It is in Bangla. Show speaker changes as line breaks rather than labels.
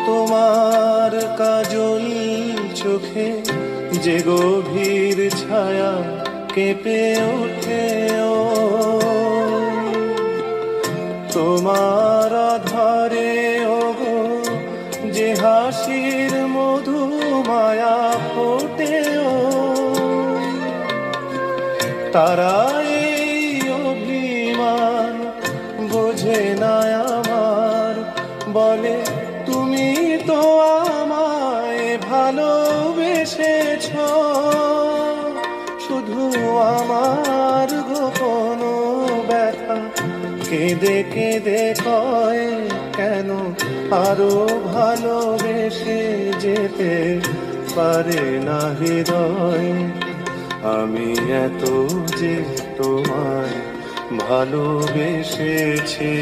তোমার কাজল চোখে যে গভীর ছায়া কেঁপে ওঠে, ও তোমার আধারে ওগো যে হাসির মধু মায়া ফোটে, ও তারা এই অভিমান বোঝে না আমার, বলে তুমি তো আমায় ভালোবেসেছ, শুধু আমার গোপন ব্যথা কেঁদে কেঁদে কয় কেন আরো ভালোবেসে যেতে পারে না হৃদয়। আমি এত যে তোমায় ভালোবেসেছি।